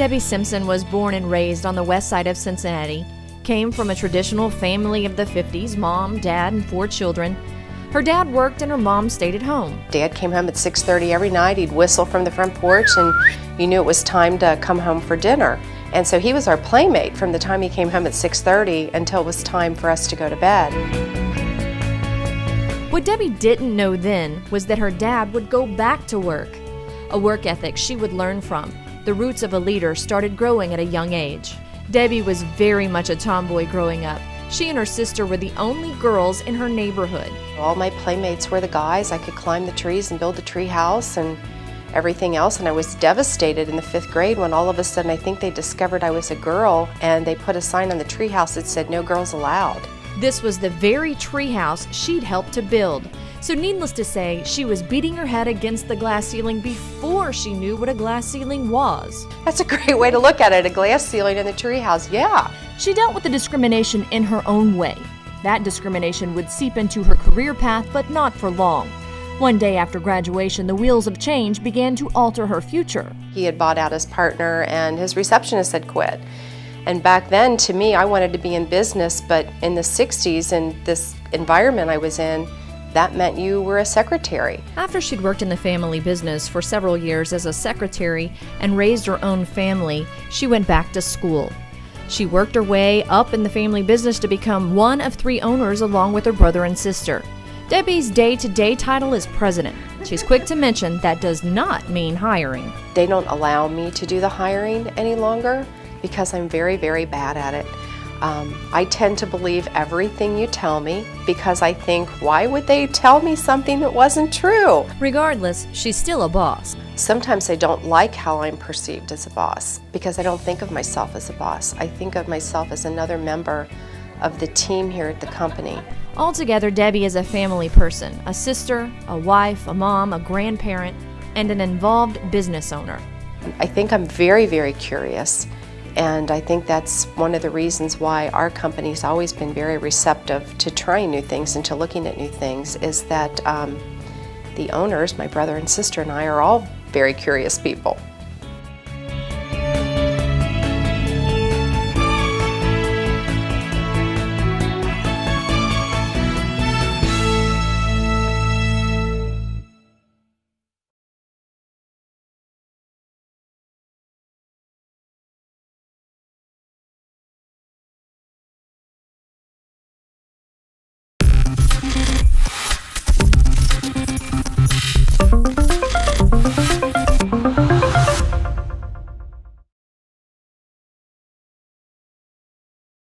Debbie Simpson was born and raised on the west side of Cincinnati, came from a traditional family of the 50s, mom, dad, and 4 children. Her dad worked and her mom stayed at home. Dad came home at 6:30 every night. He'd whistle from the front porch and you knew it was time to come home for dinner. And so he was our playmate from the time he came home at 6:30 until it was time for us to go to bed. What Debbie didn't know then was that her dad would go back to work, a work ethic she would learn from. The roots of a leader started growing at a young age. Debbie was very much a tomboy growing up. She and her sister were the only girls in her neighborhood. All my playmates were the guys. I could climb the trees and build a tree house and everything else, and I was devastated in the 5th grade when all of a sudden I think they discovered I was a girl and they put a sign on the tree house that said no girls allowed. This was the very tree house she'd helped to build. So needless to say, she was beating her head against the glass ceiling before she knew what a glass ceiling was. That's a great way to look at it, a glass ceiling in the treehouse, yeah. She dealt with the discrimination in her own way. That discrimination would seep into her career path, but not for long. One day after graduation, the wheels of change began to alter her future. He had bought out his partner and his receptionist had quit. And back then, to me, I wanted to be in business, but in the 60s, in this environment I was in, that meant you were a secretary. After she'd worked in the family business for several years as a secretary and raised her own family, she went back to school. She worked her way up in the family business to become one of 3 owners along with her brother and sister. Debbie's day-to-day title is president. She's quick to mention that does not mean hiring. They don't allow me to do the hiring any longer because I'm very, very bad at it. I tend to believe everything you tell me because I think, why would they tell me something that wasn't true? Regardless, she's still a boss. Sometimes I don't like how I'm perceived as a boss because I don't think of myself as a boss. I think of myself as another member of the team here at the company. Altogether, Debbie is a family person, a sister, a wife, a mom, a grandparent, and an involved business owner. I think I'm very, very curious. And I think that's one of the reasons why our company's always been very receptive to trying new things and to looking at new things, is that the owners, my brother and sister and I, are all very curious people.